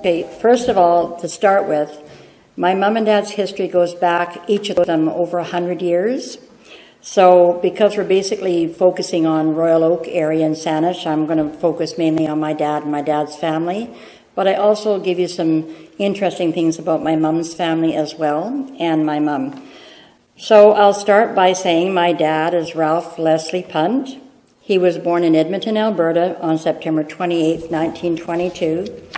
Okay, first of all, to start with, my mom and dad's history goes back, each of them, over 100 years. So because we're basically focusing on Royal Oak area in Saanich, I'm going to focus mainly on my dad and my dad's family. But I also give you some interesting things about my mom's family as well, and my mom. So I'll start by saying my dad is Ralph Leslie Punt. He was born in Edmonton, Alberta on September 28, 1922.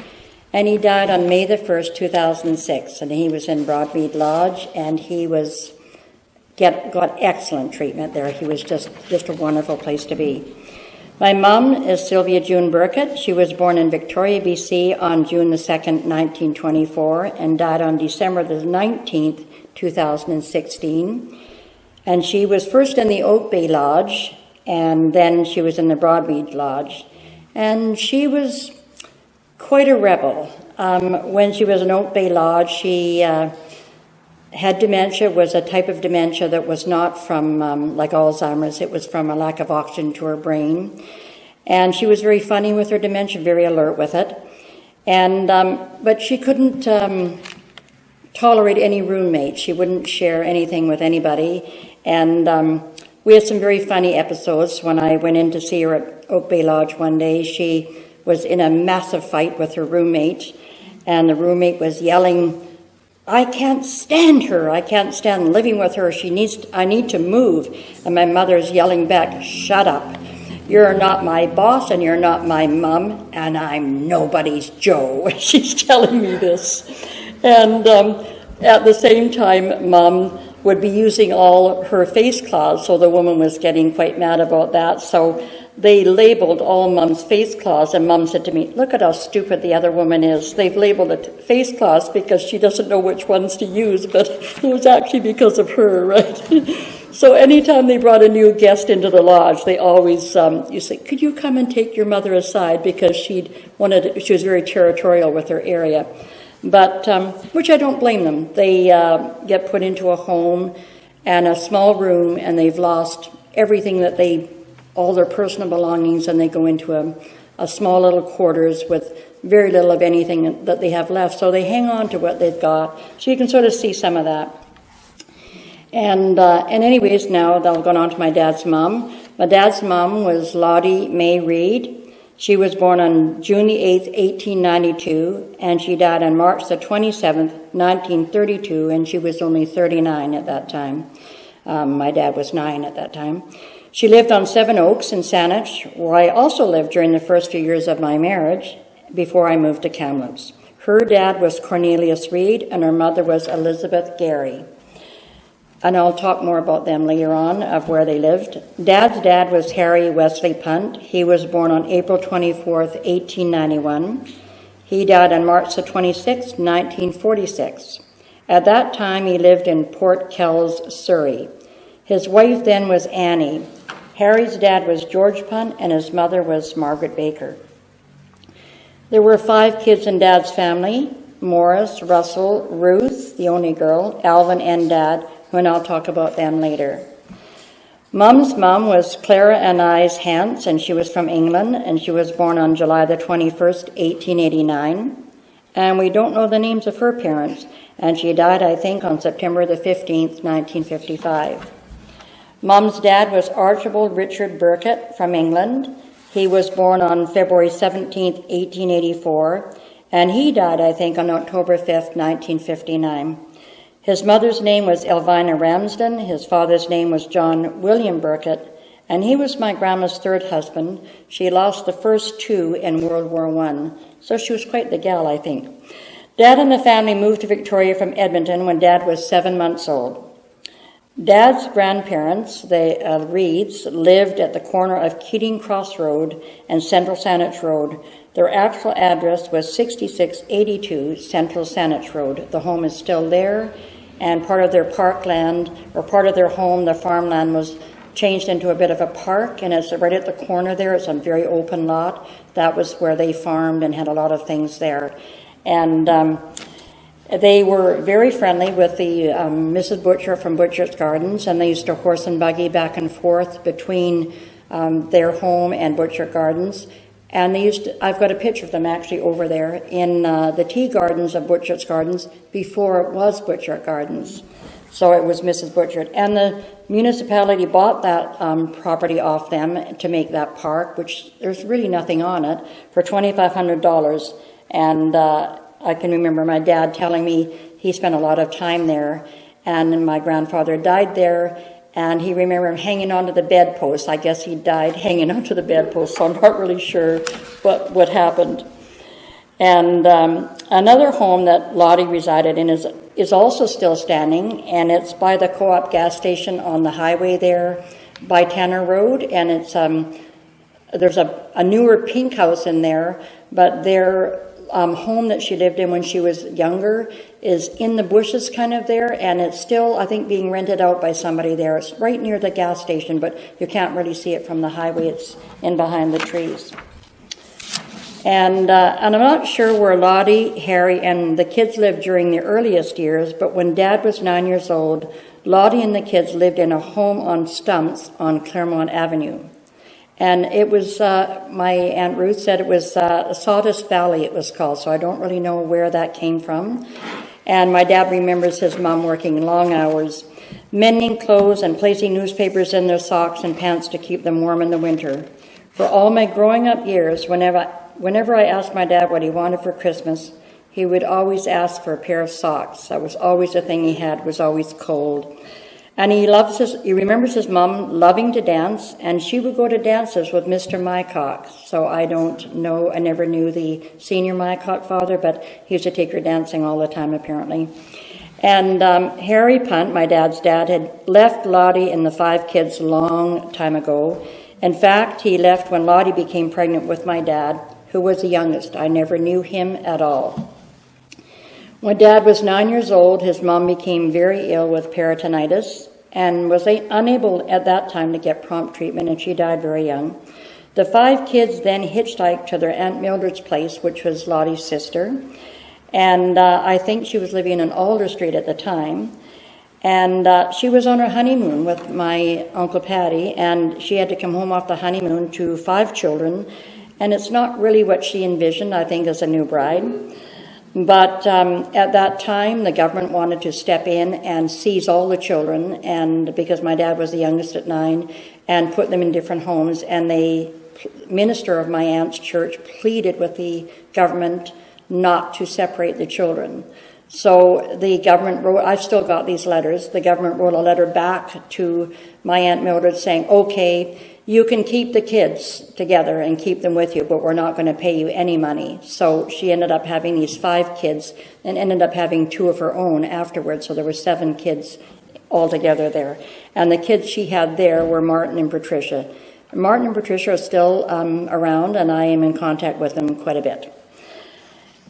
And he died on May the 1st, 2006. And he was in Broadmead Lodge, and he got excellent treatment there. He was just a wonderful place to be. My mom is Sylvia June Burkett. She was born in Victoria, BC on June the 2nd, 1924, and died on December the 19th, 2016. And she was first in the Oak Bay Lodge, and then she was in the Broadmead Lodge. And she was quite a rebel. When she was in Oak Bay Lodge, she had dementia, was a type of dementia that was not from like Alzheimer's. It was from a lack of oxygen to her brain. And she was very funny with her dementia, very alert with it. And but she couldn't tolerate any roommate. She wouldn't share anything with anybody. And we had some very funny episodes. When I went in to see her at Oak Bay Lodge one day, she was in a massive fight with her roommate, and the roommate was yelling, "I can't stand her. I can't stand living with her. I need to move." And my mother's yelling back, "Shut up. You're not my boss, and you're not my mom, and I'm nobody's Joe." She's telling me this. And at the same time, Mom would be using all her face cloths, so the woman was getting quite mad about that. So they labeled all Mom's face cloths, and Mom said to me, "Look at how stupid the other woman is. They've labeled it face cloths because she doesn't know which ones to use," but it was actually because of her, right? So anytime they brought a new guest into the lodge, they always you say, "Could you come and take your mother aside?" Because she was very territorial with her area. But, which I don't blame them. They get put into a home and a small room, and they've lost everything all their personal belongings, and they go into a small little quarters with very little of anything that they have left. So they hang on to what they've got. So you can sort of see some of that. And anyways, now they'll go on to my dad's mom. My dad's mom was Lottie May Reed. She was born on June the 8th, 1892, and she died on March the 27th, 1932, and she was only 39 at that time. My dad was 9 at that time. She lived on Seven Oaks in Saanich, where I also lived during the first few years of my marriage before I moved to Kamloops. Her dad was Cornelius Reed, and her mother was Elizabeth Gary. And I'll talk more about them later on, of where they lived. Dad's dad was Harry Wesley Punt. He was born on April 24th, 1891. He died on March the 26th, 1946. At that time, he lived in Port Kells, Surrey. His wife then was Annie. Harry's dad was George Punt, and his mother was Margaret Baker. There were 5 kids in Dad's family: Morris, Russell, Ruth, the only girl, Alvin, and Dad, and I'll talk about them later. Mom's mom was Clara Anais Hance, and she was from England, and she was born on July the 21st, 1889. And we don't know the names of her parents, and she died, I think, on September the 15th, 1955. Mom's dad was Archibald Richard Burkett from England. He was born on February 17th, 1884, and he died, I think, on October 5th, 1959. His mother's name was Elvina Ramsden. His father's name was John William Burkett, and he was my grandma's 3rd husband. She lost the first 2 in World War I, so she was quite the gal, I think. Dad and the family moved to Victoria from Edmonton when Dad was 7 months old. Dad's grandparents, the Reeds, lived at the corner of Keating Cross Road and Central Saanich Road. Their actual address was 6682 Central Saanich Road. The home is still there, and part of their parkland, or part of their home, the farmland, was changed into a bit of a park, and it's right at the corner there. It's a very open lot. That was where they farmed and had a lot of things there. And they were very friendly with the Mrs. Butcher from Butcher's Gardens, and they used to horse and buggy back and forth between their home and Butcher Gardens. And I've got a picture of them actually over there in the tea gardens of Butchart Gardens before it was Butchart Gardens. So it was Mrs. Butchart. And the municipality bought that property off them to make that park, which there's really nothing on it, for $2,500. And I can remember my dad telling me he spent a lot of time there. And my grandfather died there. And he remembered hanging onto the bedpost. I guess he died hanging onto the bedpost, so I'm not really sure what happened. And another home that Lottie resided in is also still standing, and it's by the Co-op gas station on the highway there by Tanner Road. And it's there's a newer pink house in there, but their home that she lived in when she was younger is in the bushes kind of there, and it's still, I think, being rented out by somebody there. It's right near the gas station, but you can't really see it from the highway. It's in behind the trees. And I'm not sure where Lottie, Harry, and the kids lived during the earliest years, but when Dad was 9 years old, Lottie and the kids lived in a home on stumps on Claremont Avenue. And it was, my Aunt Ruth said it was Sawdust Valley, it was called, so I don't really know where that came from. And my dad remembers his mom working long hours, mending clothes and placing newspapers in their socks and pants to keep them warm in the winter. For all my growing up years, whenever I asked my dad what he wanted for Christmas, he would always ask for a pair of socks. That was always the thing he had, was always cold. And he remembers his mom loving to dance, and she would go to dances with Mr. Mycock. So I don't know, I never knew the senior Mycock father, but he used to take her dancing all the time, apparently. And Harry Punt, my dad's dad, had left Lottie and the 5 kids a long time ago. In fact, he left when Lottie became pregnant with my dad, who was the youngest. I never knew him at all. When Dad was 9 years old, his mom became very ill with peritonitis and was unable at that time to get prompt treatment, and she died very young. The 5 kids then hitchhiked to their Aunt Mildred's place, which was Lottie's sister, and I think she was living in Alder Street at the time. And she was on her honeymoon with my Uncle Paddy, and she had to come home off the honeymoon to 5 children, and it's not really what she envisioned, I think, as a new bride. But at that time, the government wanted to step in and seize all the children, and because my dad was the youngest at 9, and put them in different homes. And the minister of my aunt's church pleaded with the government not to separate the children. So the government wrote, I've still got these letters, the government wrote a letter back to my Aunt Mildred saying, okay, you can keep the kids together and keep them with you, but we're not going to pay you any money. So she ended up having these 5 kids and ended up having 2 of her own afterwards. So there were 7 kids altogether there. And the kids she had there were Martin and Patricia. Martin and Patricia are still around, and I am in contact with them quite a bit.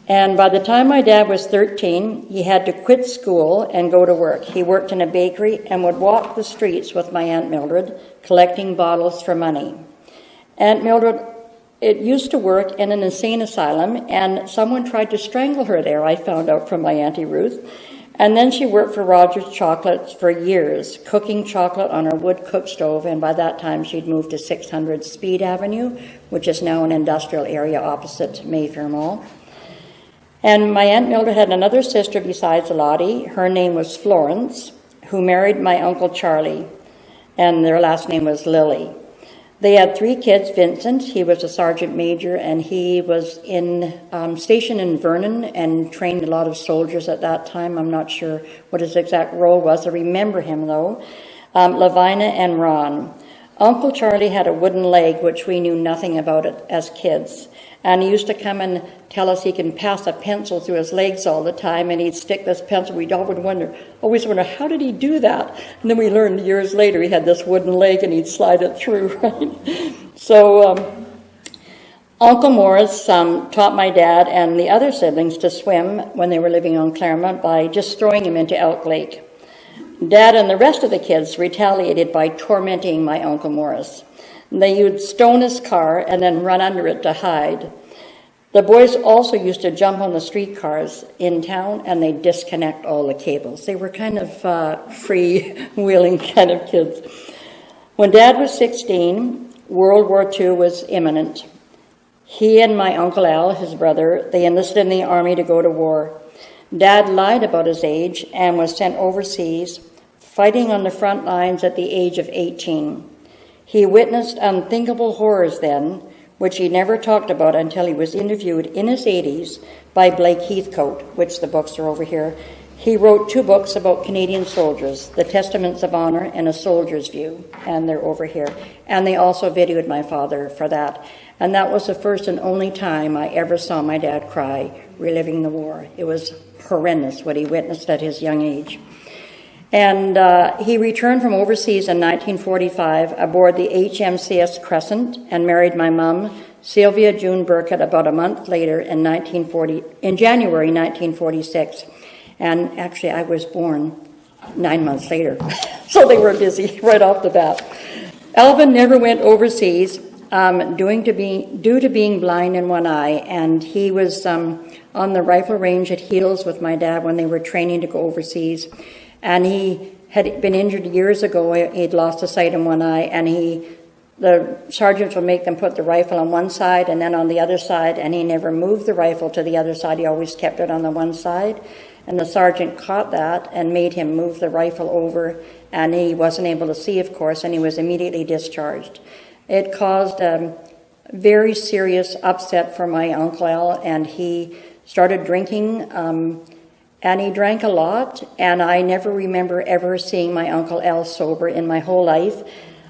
And by the time my dad was 13, he had to quit school and go to work. He worked in a bakery and would walk the streets with my Aunt Mildred, collecting bottles for money. Aunt Mildred, it used to work in an insane asylum, and someone tried to strangle her there, I found out from my Auntie Ruth. And then she worked for Rogers Chocolates for years, cooking chocolate on her wood cook stove, and by that time she'd moved to 600 Speed Avenue, which is now an industrial area opposite Mayfair Mall. And my Aunt Mildred had another sister besides Lottie. Her name was Florence, who married my Uncle Charlie, and their last name was Lily. They had 3 kids. Vincent, he was a sergeant major, and he was stationed in Vernon and trained a lot of soldiers at that time. I'm not sure what his exact role was. I remember him, though. Lavina and Ron. Uncle Charlie had a wooden leg, which we knew nothing about it as kids. And he used to come and tell us he can pass a pencil through his legs all the time, and he'd stick this pencil. We'd always wonder, how did he do that? And then we learned years later he had this wooden leg, and he'd slide it through, right? So Uncle Morris taught my dad and the other siblings to swim when they were living on Claremont by just throwing him into Elk Lake. Dad and the rest of the kids retaliated by tormenting my Uncle Morris. They would stone his car and then run under it to hide. The boys also used to jump on the streetcars in town, and they'd disconnect all the cables. They were kind of free-wheeling kind of kids. When Dad was 16, World War II was imminent. He and my Uncle Al, his brother, they enlisted in the army to go to war. Dad lied about his age and was sent overseas, fighting on the front lines at the age of 18. He witnessed unthinkable horrors then, which he never talked about until he was interviewed in his 80s by Blake Heathcote, which the books are over here. He wrote 2 books about Canadian soldiers, The Testaments of Honor and A Soldier's View, and they're over here. And they also videoed my father for that. And that was the first and only time I ever saw my dad cry, reliving the war. It was horrendous what he witnessed at his young age. And he returned from overseas in 1945 aboard the HMCS Crescent and married my mom, Sylvia June Burkett, about a month later in January 1946. And actually, I was born 9 months later, so they were busy right off the bat. Alvin never went overseas due to being blind in one eye, and he was on the rifle range at Heels with my dad when they were training to go overseas. And he had been injured years ago. He'd lost the sight in one eye, and the sergeants would make them put the rifle on one side and then on the other side, and he never moved the rifle to the other side. He always kept it on the one side. And the sergeant caught that and made him move the rifle over, and he wasn't able to see, of course, and he was immediately discharged. It caused a very serious upset for my Uncle Al, and he started drinking, and he drank a lot, and I never remember ever seeing my Uncle Al sober in my whole life.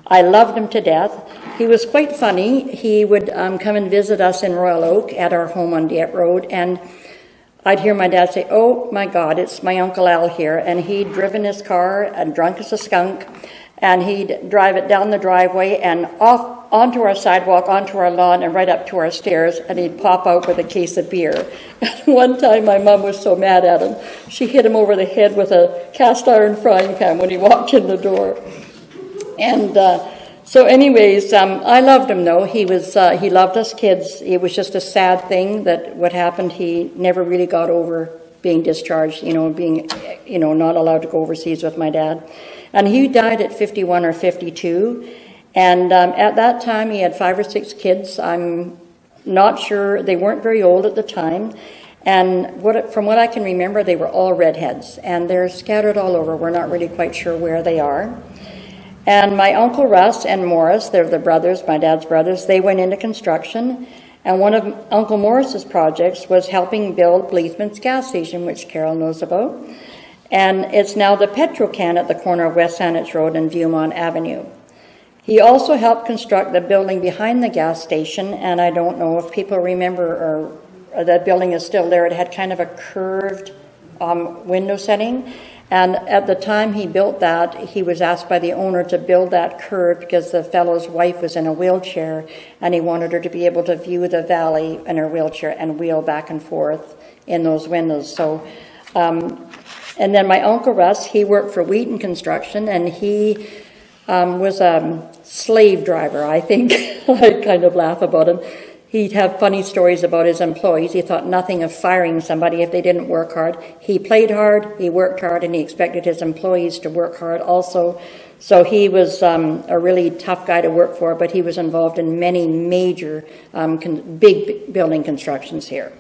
I loved him to death. He was quite funny. He would come and visit us in Royal Oak at our home on Dieppe Road, and I'd hear my dad say, "Oh my God, it's my Uncle Al here." And he'd driven his car and drunk as a skunk, and he'd drive it down the driveway and off onto our sidewalk, onto our lawn, and right up to our stairs, and he'd pop out with a case of beer. And one time my mom was so mad at him, she hit him over the head with a cast iron frying pan when he walked in the door. And so anyways, I loved him though. He loved us kids. It was just a sad thing that what happened. He never really got over being discharged, being not allowed to go overseas with my dad. And he died at 51 or 52. And at that time, he had 5 or 6 kids. I'm not sure. They weren't very old at the time. And from what I can remember, they were all redheads. And they're scattered all over. We're not really quite sure where they are. And my Uncle Russ and Morris, they're the brothers, my dad's brothers, they went into construction. And one of Uncle Morris's projects was helping build Bleethman's gas station, which Carol knows about. And it's now the Petrocan at the corner of West Saanich Road and Viewmont Avenue. He also helped construct the building behind the gas station, and I don't know if people remember, or that building is still there. It had kind of a curved window setting. And at the time he built that, he was asked by the owner to build that curve because the fellow's wife was in a wheelchair, and he wanted her to be able to view the valley in her wheelchair and wheel back and forth in those windows. So, and then my Uncle Russ, he worked for Wheaton Construction, and he was a slave driver, I think. I kind of laugh about him. He'd have funny stories about his employees. He thought nothing of firing somebody if they didn't work hard. He played hard, he worked hard, and he expected his employees to work hard also. So he was a really tough guy to work for, but he was involved in many major big building constructions here.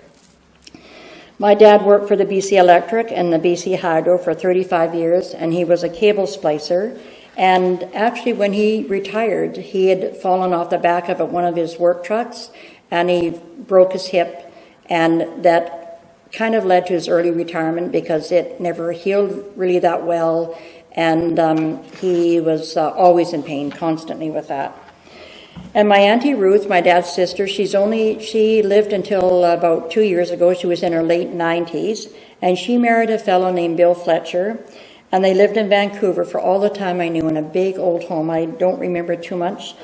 My dad worked for the BC Electric and the BC Hydro for 35 years, and he was a cable splicer. And actually, when he retired, he had fallen off the back of one of his work trucks, and he broke his hip, and that kind of led to his early retirement because it never healed really that well, and he was always in pain, constantly with that. And my Auntie Ruth, my dad's sister, she lived until about 2 years ago. She was in her late 90s, and she married a fellow named Bill Fletcher, and they lived in Vancouver for all the time I knew in a big old home. I don't remember too much.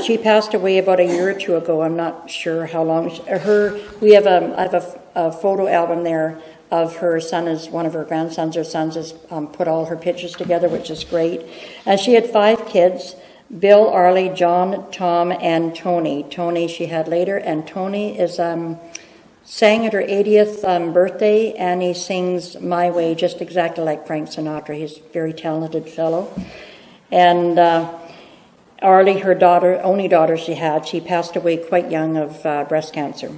She passed away about a year or two ago. I'm not sure how long. I have a photo album there of her son, as one of her grandsons or sons has put all her pictures together, which is great. And she had 5 kids: Bill, Arlie, John, Tom, and Tony. Tony she had later, and Tony is sang at her 80th birthday, and he sings My Way just exactly like Frank Sinatra. He's a very talented fellow. And Arlie, her daughter, only daughter she had, she passed away quite young of breast cancer.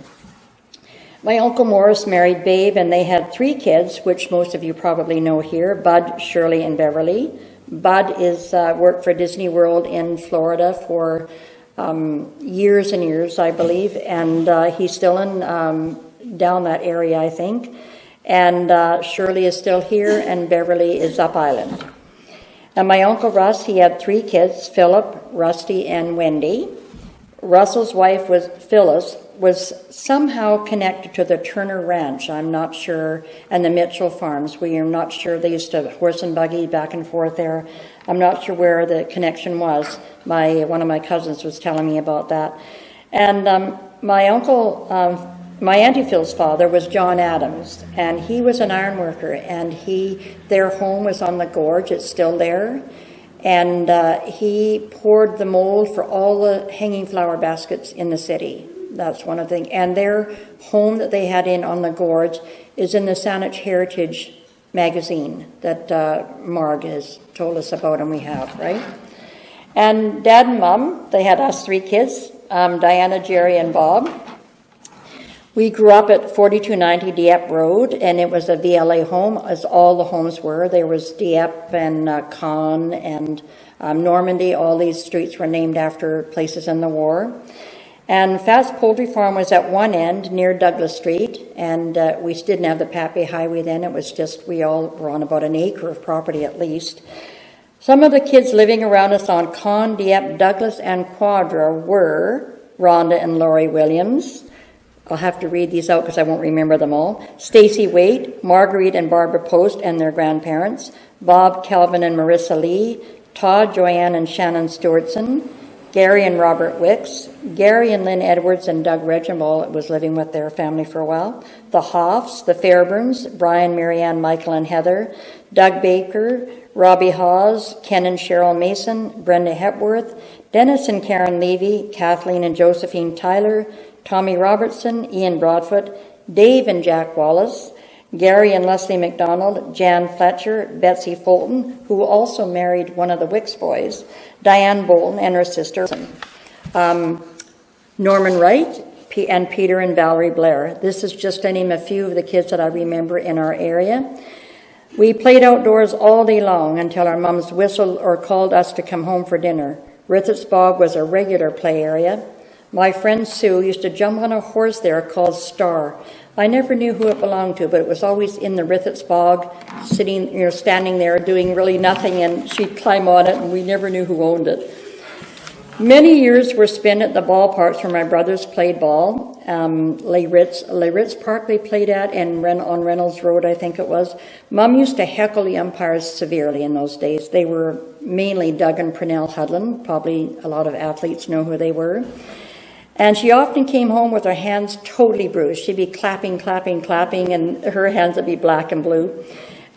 My Uncle Morris married Babe, and they had 3 kids, which most of you probably know here, Bud, Shirley, and Beverly. Bud is worked for Disney World in Florida for years and years, I believe, and he's still in down that area, I think. And Shirley is still here, and Beverly is up island. And my Uncle Russ, he had 3 kids, Philip, Rusty, and Wendy. Russell's wife, Phyllis, was somehow connected to the Turner Ranch, I'm not sure, and the Mitchell Farms. We are not sure. They used to horse and buggy back and forth there. I'm not sure where the connection was. One of my cousins was telling me about that. And my Auntie Phil's father was John Adams, and he was an iron worker, and their home was on the gorge. It's still there. And he poured the mold for all the hanging flower baskets in the city. That's one of the things. And their home that they had on the gorge is in the Saanich Heritage magazine that Marg has told us about, and we have, right? And Dad and Mom, they had us 3 kids, Diana, Jerry, and Bob. We grew up at 4290 Dieppe Road, and it was a VLA home, as all the homes were. There was Dieppe and Caen and Normandy. All these streets were named after places in the war. And Fats Poultry Farm was at one end near Douglas Street, and we didn't have the Pat Bay Highway then. It was just, we all were on about an acre of property at least. Some of the kids living around us on Caen, Dieppe, Douglas, and Quadra were Rhonda and Laurie Williams. I'll have to read these out because I won't remember them all. Stacy Waite, Marguerite and Barbara Post and their grandparents, Bob, Calvin, and Marissa Lee, Todd, Joanne, and Shannon Stewartson, Gary and Robert Wicks, Gary and Lynn Edwards and Doug Reginald was living with their family for a while, the Hoffs, the Fairburns, Brian, Marianne, Michael, and Heather, Doug Baker, Robbie Hawes, Ken and Cheryl Mason, Brenda Hepworth, Dennis and Karen Levy, Kathleen and Josephine Tyler, Tommy Robertson, Ian Broadfoot, Dave and Jack Wallace, Gary and Leslie McDonald, Jan Fletcher, Betsy Fulton, who also married one of the Wicks boys, Diane Bolton and her sister, Norman Wright, and Peter and Valerie Blair. This is just to name a few of the kids that I remember in our area. We played outdoors all day long until our mums whistled or called us to come home for dinner. Rithitz Bog was a regular play area. My friend Sue used to jump on a horse there called Star. I never knew who it belonged to, but it was always in the Rithitz Bog, sitting, standing there doing really nothing, and she'd climb on it, and we never knew who owned it. Many years were spent at the ballparks where my brothers played ball. Les Ritz Park they played at, and on Reynolds Road, I think it was. Mom used to heckle the umpires severely in those days. They were mainly Doug and Pernell Hudlin. Probably a lot of athletes know who they were. And she often came home with her hands totally bruised. She'd be clapping, and her hands would be black and blue.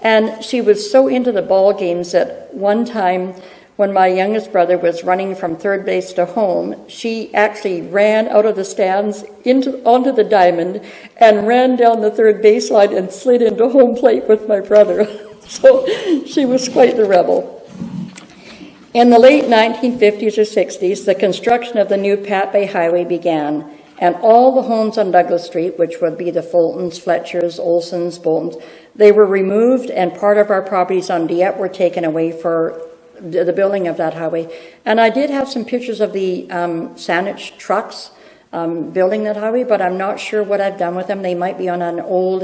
And she was so into the ball games that one time when my youngest brother was running from third base to home, she actually ran out of the stands onto the diamond and ran down the third baseline and slid into home plate with my brother. So she was quite the rebel. In the late 1950s or 60s, the construction of the new Pat Bay Highway began, and all the homes on Douglas Street, which would be the Fultons, Fletchers, Olsons, Boltons, they were removed, and part of our properties on Dieppe were taken away for the building of that highway. And I did have some pictures of the Saanich trucks building that highway, but I'm not sure what I've done with them. They might be on an old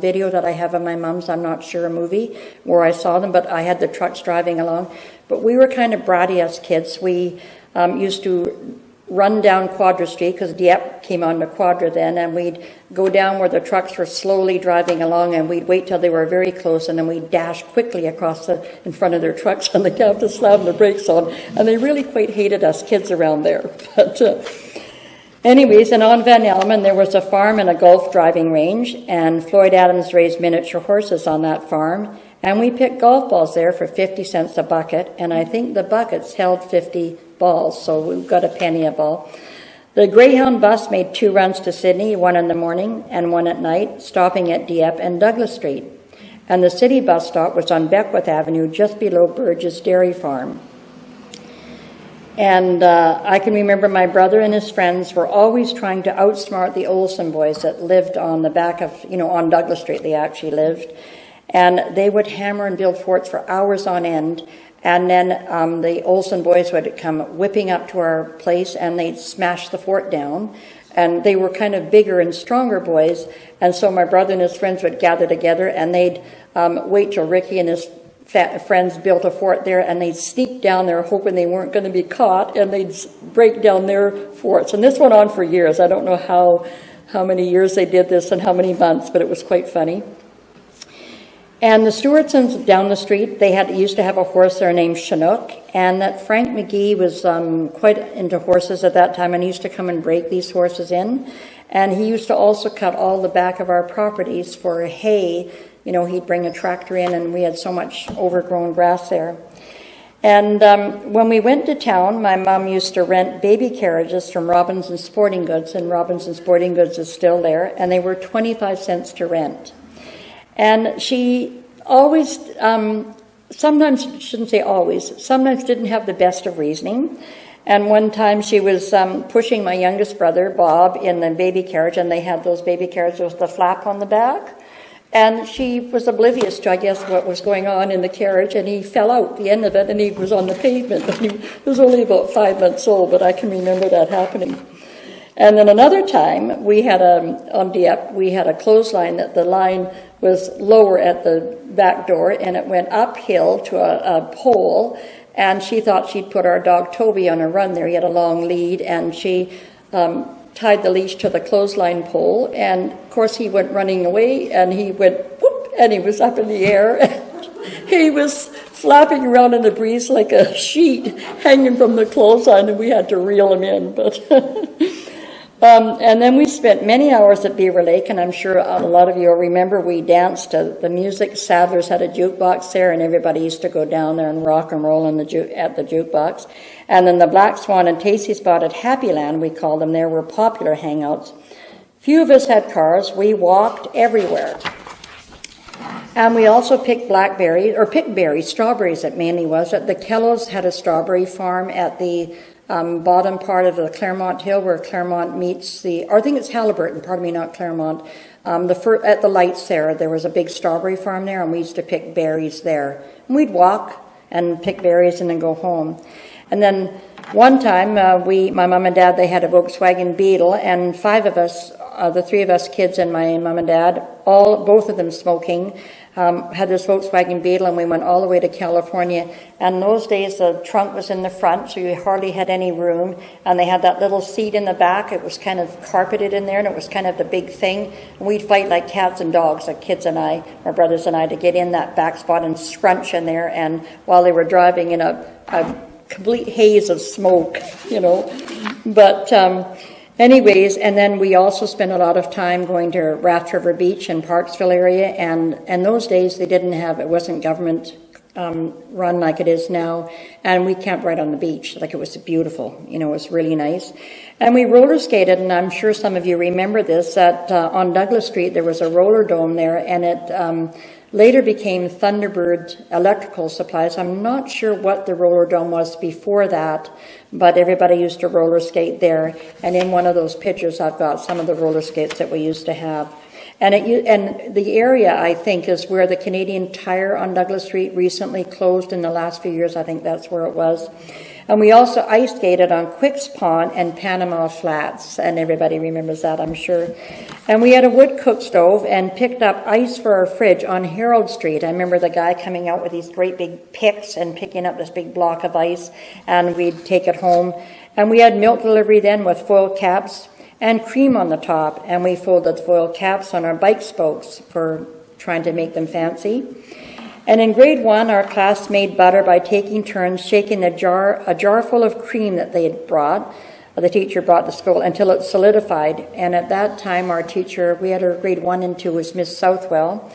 video that I have of my mom's, I'm not sure, a movie where I saw them, but I had the trucks driving along. But we were kind of bratty as kids. We used to run down Quadra Street, because Dieppe came on to Quadra then, and we'd go down where the trucks were slowly driving along, and we'd wait till they were very close, and then we'd dash quickly across in front of their trucks, and they'd have to slam the brakes on. And they really quite hated us kids around there. But anyways, and on Van Elman, there was a farm and a golf driving range, and Floyd Adams raised miniature horses on that farm. And we picked golf balls there for 50 cents a bucket, and I think the buckets held 50 balls, so we've got a penny a ball. The Greyhound bus made 2 runs to Sydney, one in the morning and one at night, stopping at Dieppe and Douglas Street. And the city bus stop was on Beckwith Avenue, just below Burge's Dairy Farm. And I can remember my brother and his friends were always trying to outsmart the Olson boys that lived on the back of, on Douglas Street they actually lived. And they would hammer and build forts for hours on end. And then the Olson boys would come whipping up to our place and they'd smash the fort down. And they were kind of bigger and stronger boys. And so my brother and his friends would gather together and they'd wait till Ricky and his friends built a fort there, and they'd sneak down there hoping they weren't going to be caught, and they'd break down their forts. And this went on for years. I don't know how many years they did this and how many months, but it was quite funny. And the Stewartsons down the street, they used to have a horse there named Chinook, and that Frank McGee was quite into horses at that time, and he used to come and break these horses in. And he used to also cut all the back of our properties for hay. He'd bring a tractor in, and we had so much overgrown grass there. And when we went to town, my mom used to rent baby carriages from Robinson Sporting Goods, and Robinson Sporting Goods is still there, and they were 25 cents to rent. And she always, sometimes, shouldn't say always, sometimes didn't have the best of reasoning. And one time she was pushing my youngest brother, Bob, in the baby carriage, and they had those baby carriages with the flap on the back. And she was oblivious to, I guess, what was going on in the carriage, and he fell out the end of it, and he was on the pavement. And he was only about 5 months old, but I can remember that happening. And then another time, we had on Dieppe, we had a clothesline that the line was lower at the back door, and it went uphill to a pole, and she thought she'd put our dog Toby on a run there. He had a long lead, and she tied the leash to the clothesline pole, and of course he went running away, and he went whoop, and he was up in the air. He was flapping around in the breeze like a sheet hanging from the clothesline, and we had to reel him in. But and then we spent many hours at Beaver Lake, and I'm sure a lot of you will remember we danced to the music. Sadler's had a jukebox there, and everybody used to go down there and rock and roll at the jukebox. And then the Black Swan and Tasty Spot at Happy Land, we called them there, were popular hangouts. Few of us had cars. We walked everywhere. And we also picked berries, strawberries it mainly was. The Kellos had a strawberry farm at the bottom part of the Claremont Hill, where Claremont meets I think it's Halliburton, pardon me, not Claremont. At the lights there was a big strawberry farm there, and we used to pick berries there. And we'd walk and pick berries and then go home. And then one time, my mom and dad, they had a Volkswagen Beetle, and 5 of us, the 3 of us kids and my mom and dad, both of them smoking, had this Volkswagen Beetle, and we went all the way to California. And in those days, the trunk was in the front, so you hardly had any room. And they had that little seat in the back. It was kind of carpeted in there, and it was kind of the big thing. And we'd fight like cats and dogs, the kids and I, my brothers and I, to get in that back spot and scrunch in there. And while they were driving in a complete haze of smoke, But anyways, and then we also spent a lot of time going to Raft River Beach and Parksville area, and those days it wasn't government run like it is now, and we camped right on the beach. Like, it was beautiful, it was really nice. And we roller skated, and I'm sure some of you remember this, that on Douglas Street there was a roller dome there, and it later became Thunderbird Electrical Supplies. I'm not sure what the roller dome was before that, but everybody used to roller skate there. And in one of those pictures, I've got some of the roller skates that we used to have. And the area, I think, is where the Canadian Tire on Douglas Street recently closed in the last few years. I think that's where it was. And we also ice skated on Quicks Pond and Panama Flats, and everybody remembers that, I'm sure. And we had a wood cook stove and picked up ice for our fridge on Harold Street. I remember the guy coming out with these great big picks and picking up this big block of ice, and we'd take it home. And we had milk delivery then with foil caps and cream on the top, and we folded foil caps on our bike spokes for trying to make them fancy. And in grade 1, our class made butter by taking turns shaking a jar full of cream that they had brought, the teacher brought to school, until it solidified. And at that time, our teacher, we had her grade 1 and 2, was Miss Southwell.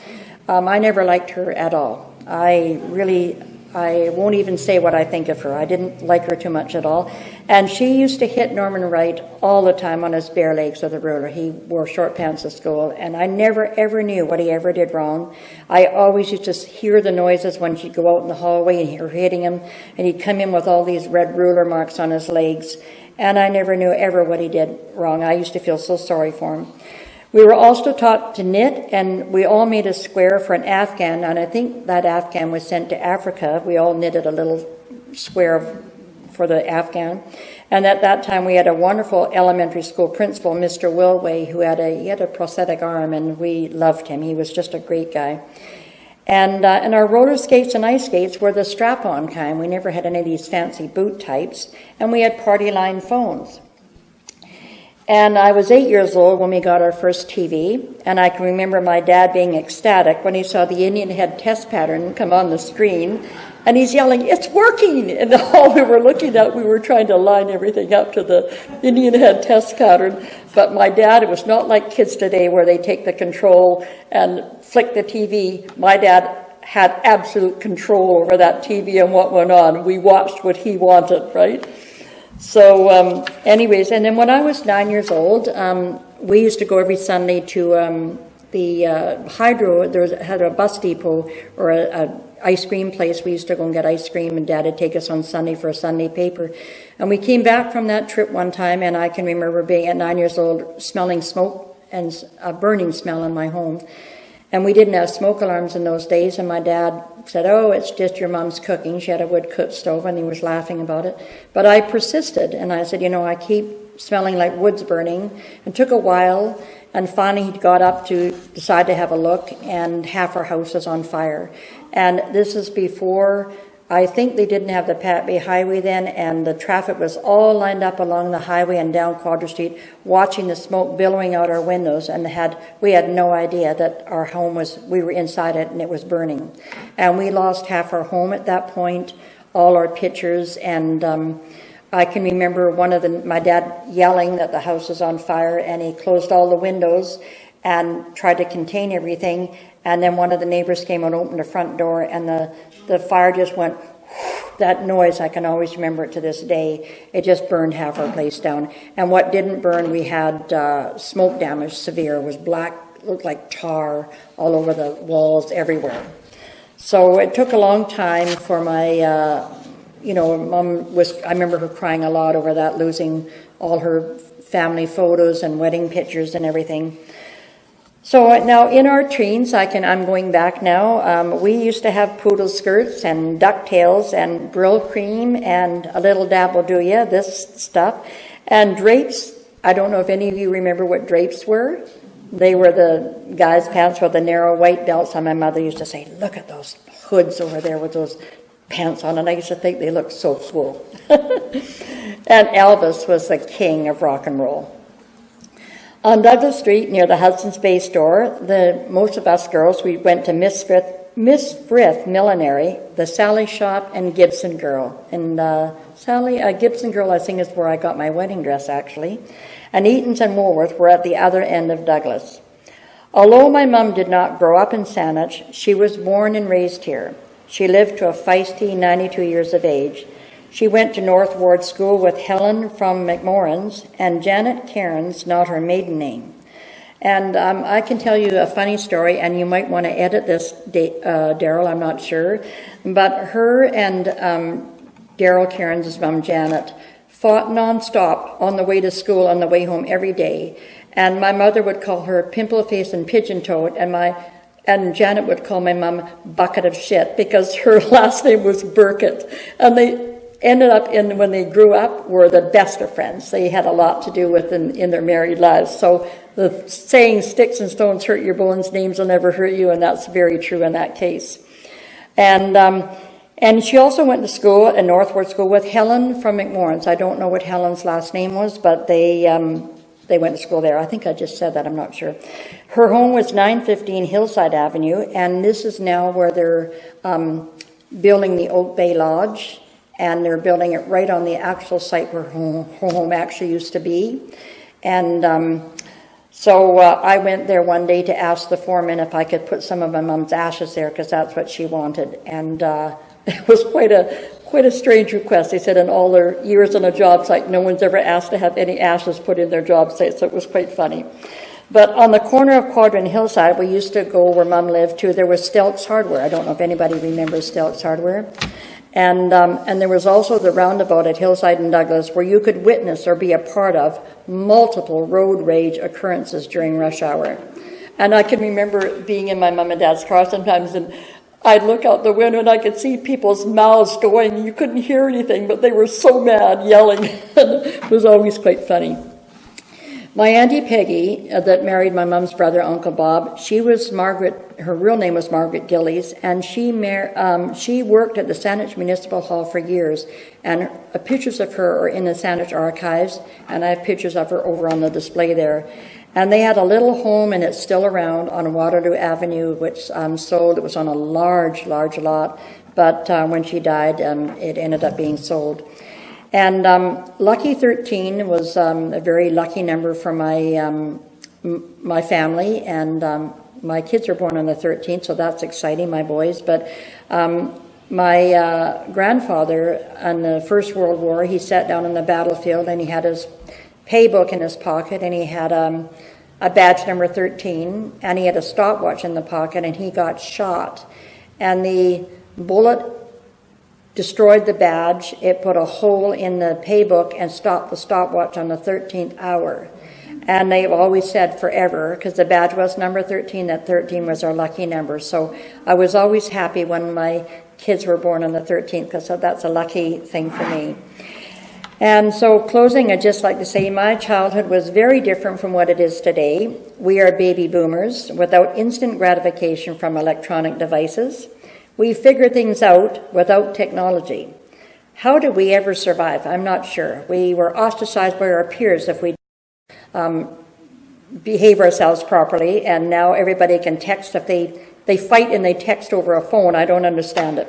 I never liked her at all. I really I won't even say what I think of her. I didn't like her too much at all. And she used to hit Norman Wright all the time on his bare legs with a ruler. He wore short pants to school, and I never ever knew what he ever did wrong. I always used to hear the noises when she'd go out in the hallway and hear her hitting him, and he'd come in with all these red ruler marks on his legs, and I never knew ever what he did wrong. I used to feel so sorry for him. We were also taught to knit, and we all made a square for an Afghan, and I think that Afghan was sent to Africa. We all knitted a little square for the Afghan. And at that time, we had a wonderful elementary school principal, Mr. Wilway, who had a prosthetic arm, and we loved him. He was just a great guy. And our roller skates and ice skates were the strap-on kind. We never had any of these fancy boot types, and we had party line phones. And I was 8 years old when we got our first TV, and I can remember my dad being ecstatic when he saw the Indian head test pattern come on the screen, and he's yelling, "It's working!" And all we were looking at, we were trying to line everything up to the Indian head test pattern. But my dad, it was not like kids today where they take the control and flick the TV. My dad had absolute control over that TV and what went on. We watched what he wanted, right? So anyways, and then when I was 9 years old, we used to go every Sunday to the Hydro. Had a bus depot or a ice cream place. We used to go and get ice cream, and Dad would take us on Sunday for a Sunday paper. And we came back from that trip one time, and I can remember being at 9 years old, smelling smoke and a burning smell in my home. And we didn't have smoke alarms in those days, and my dad said, "Oh, it's just your mom's cooking." She had a wood cook stove, and he was laughing about it. But I persisted, and I said, I keep smelling like wood's burning. It took a while, and finally he got up to decide to have a look, and half our house was on fire. And this is before, I think they didn't have the Pat Bay Highway then, and the traffic was all lined up along the highway and down Quadra Street, watching the smoke billowing out our windows, and we had no idea that our home we were inside it and it was burning. And we lost half our home at that point, all our pictures, and I can remember my dad yelling that the house was on fire, and he closed all the windows and tried to contain everything. And then one of the neighbors came and opened the front door, and the fire just went, that noise, I can always remember it to this day. It just burned half our place down. And what didn't burn, we had smoke damage, severe. It was black, looked like tar all over the walls, everywhere. So it took a long time for my, Mom I remember her crying a lot over that, losing all her family photos and wedding pictures and everything. So now in our teens, I'm going back now, we used to have poodle skirts and ducktails and Brill cream and a little dabble-do-ya, this stuff. And drapes, I don't know if any of you remember what drapes were. They were the guys' pants with the narrow white belts, and my mother used to say, "Look at those hoods over there with those pants on," and I used to think they looked so cool. And Elvis was the king of rock and roll. On Douglas Street, near the Hudson's Bay store, most of us girls, we went to Miss Frith Millinery, the Sally Shop, and Gibson Girl. And Gibson Girl, I think, is where I got my wedding dress, actually. And Eaton's and Woolworth were at the other end of Douglas. Although my mom did not grow up in Saanich, she was born and raised here. She lived to a feisty 92 years of age. She went to North Ward School with Helen from McMorran's and Janet Cairns, not her maiden name. And I can tell you a funny story, and you might want to edit this, Daryl, I'm not sure. But her and Daryl Cairns' mom, Janet, fought nonstop on the way to school, on the way home every day. And my mother would call her pimple-faced and pigeon-toed, and Janet would call my mom bucket of shit because her last name was Burkett. And they ended up when they grew up, were the best of friends. They had a lot to do with in their married lives. So the saying, "Sticks and stones hurt your bones, names will never hurt you," and that's very true in that case. And she also went to school at Northward School with Helen from McMorran's. I don't know what Helen's last name was, but they went to school there. I think I just said that, I'm not sure. Her home was 915 Hillside Avenue, and this is now where they're building the Oak Bay Lodge, and they're building it right on the actual site where her home actually used to be. And so I went there one day to ask the foreman if I could put some of my mom's ashes there, because that's what she wanted. And It was quite a strange request. They said in all their years on a job site, no one's ever asked to have any ashes put in their job site, so it was quite funny. But on the corner of Quadra and Hillside, we used to go where Mom lived too. There was Stelk's Hardware. I don't know if anybody remembers Stelk's Hardware. And there was also the roundabout at Hillside and Douglas where you could witness or be a part of multiple road rage occurrences during rush hour. And I can remember being in my mom and dad's car sometimes, and I'd look out the window and I could see people's mouths going. You couldn't hear anything, but they were so mad, yelling. It was always quite funny. My Auntie Peggy, that married my mom's brother, Uncle Bob, she was Margaret, her real name was Margaret Gillies, and she worked at the Saanich Municipal Hall for years, and pictures of her are in the Saanich archives, and I have pictures of her over on the display there. And they had a little home, and it's still around on Waterloo Avenue, which sold. It was on a large lot, but when she died, it ended up being sold. And Lucky 13 was a very lucky number for my family, and my kids were born on the 13th, so that's exciting, my boys. But my grandfather, in the First World War, he sat down on the battlefield, and he had his pay book in his pocket, and he had a badge number 13, and he had a stopwatch in the pocket, and he got shot. And the bullet destroyed the badge. It put a hole in the pay book and stopped the stopwatch on the 13th hour. And they've always said forever, because the badge was number 13, that 13 was our lucky number. So I was always happy when my kids were born on the 13th, because that's a lucky thing for me. And so closing, I'd just like to say my childhood was very different from what it is today. We are baby boomers without instant gratification from electronic devices. We figure things out without technology. How did we ever survive? I'm not sure. We were ostracized by our peers if we behave ourselves properly, and now everybody can text. If they fight and they text over a phone, I don't understand it.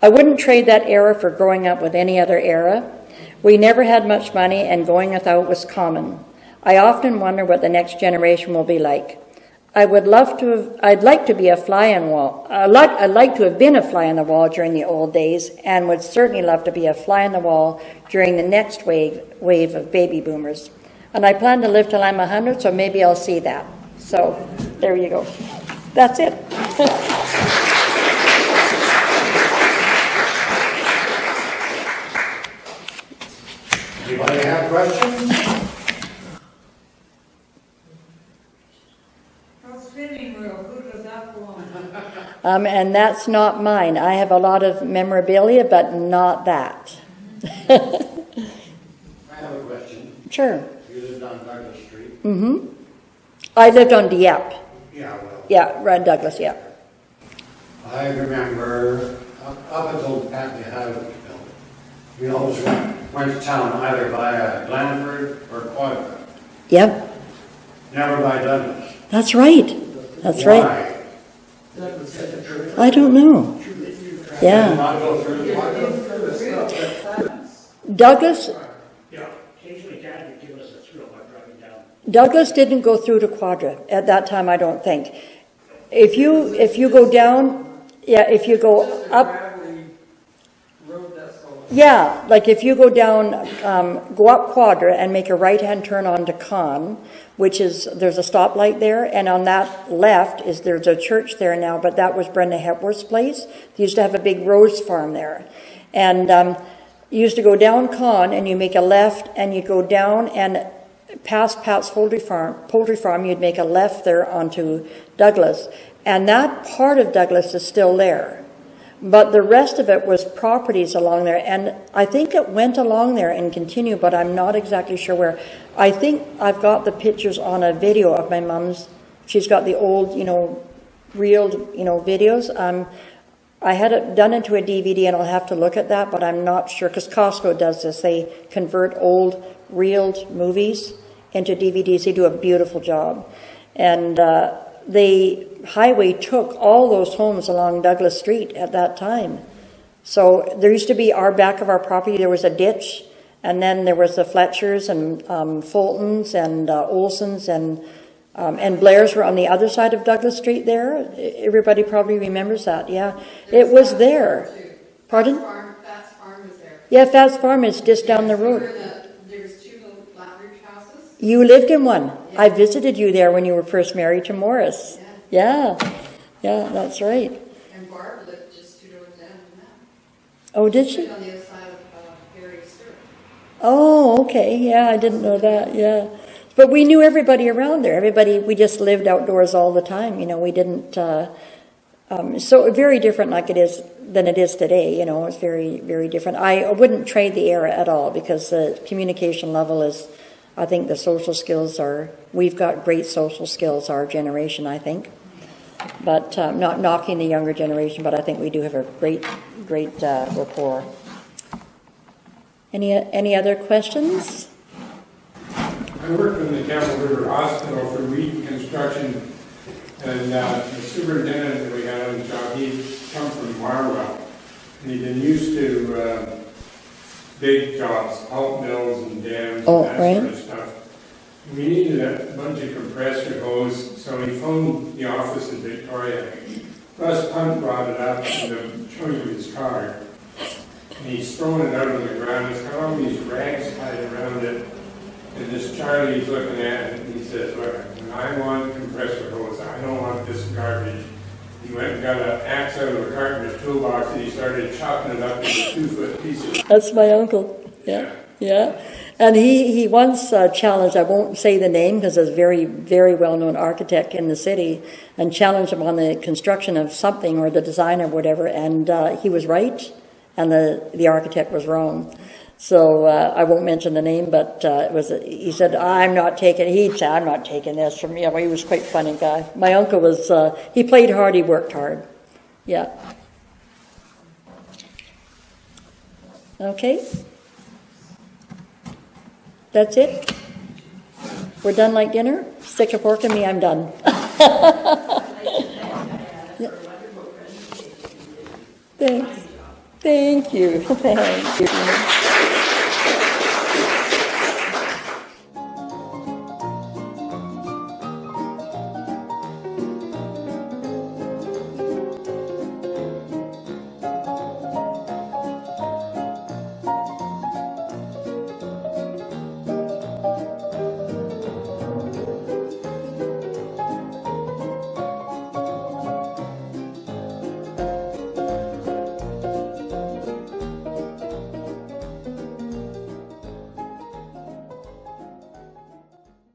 I wouldn't trade that era for growing up with any other era. We never had much money, and going without was common. I often wonder what the next generation will be like. I'd like to be a fly on the wall. I'd like to have been a fly on the wall during the old days, and would certainly love to be a fly on the wall during the next wave of baby boomers. And I plan to live till I'm 100, so maybe I'll see that. So there you go. That's it. Anybody have questions? And that's not mine. I have a lot of memorabilia, but not that. I have a question. Sure. You lived on Douglas Street? Mm-hmm. I lived on Dieppe. Yeah, well. Yeah, right, Douglas, yeah. I remember up until Pat the House was built, we always went to town either via Glanford or Quadra. Yep. Never by Douglas. That's right. That's right. Why? I don't know. Yeah. Not go through Quadra? Douglas, Yeah, occasionally Dad would give us a thrill by driving down. Douglas didn't go through to Quadra at that time, I don't think. If you go down, yeah, if you go up, yeah, like if you go down, go up Quadra and make a right-hand turn onto Con, which is, there's a stoplight there, and on that left there's a church there now, but that was Brenda Hepworth's place. They used to have a big rose farm there. And you used to go down Con, and you make a left, and you go down, and past Pat's poultry farm, you'd make a left there onto Douglas. And that part of Douglas is still there. But the rest of it was properties along there, and I think it went along there and continued, but I'm not exactly sure where. I think I've got the pictures on a video of my mom's. She's got the old, reeled, videos. I had it done into a DVD, and I'll have to look at that, but I'm not sure, because Costco does this. They convert old reeled movies into DVDs. They do a beautiful job. And the highway took all those homes along Douglas Street at that time. So there used to be back of our property, there was a ditch, and then there was the Fletchers and Fultons and Olsons and Blair's were on the other side of Douglas Street there. Everybody probably remembers that, yeah. It was there. Pardon? Fats Farm was there. Yeah, Fats Farm is just down the road. There was 2 little flat-roof houses. You lived in one. Yeah. I visited you there when you were first married to Morris. Yeah, that's right. And Barb lived just 2 doors down from that. Oh, did She she? lived on the other side of Harry Stewart. Oh, okay. Yeah, I didn't know that. Yeah. But we knew everybody around there. We just lived outdoors all the time. We didn't, so very different like it is than it is today. It's very, very different. I wouldn't trade the era at all because the communication level is, I think the social skills we've got great social skills, our generation, I think. But not knocking the younger generation, but I think we do have a great rapport. Any other questions? I worked in the Campbell River Hospital for weed construction, and the superintendent that we had on the job, he'd come from Marwell, and he'd been used to big jobs, pulp mills and dams Oh, and that right. sort of stuff. We needed a bunch of compressor hose, so he phoned the office in Victoria. Russ Punt brought it up in the trunk of his car, and he's throwing it out on the ground. He's got all these rags tied around it. And this Charlie's looking at it, and he says, "Look, when I want compressor hose, I don't want this garbage." He went and got an axe out of a carpenter's toolbox, and he started chopping it up into 2-foot pieces. That's my uncle. Yeah. And he once challenged, I won't say the name because it's a very, very well-known architect in the city, and challenged him on the construction of something or the design or whatever, and he was right, and the architect was wrong. So I won't mention the name, but he said, he'd say, I'm not taking this from you. He was quite a funny guy. My uncle was, he played hard, he worked hard. Yeah. Okay. That's it? We're done like dinner? Stick a fork in me, I'm done. Thanks. Thank you. Thank you.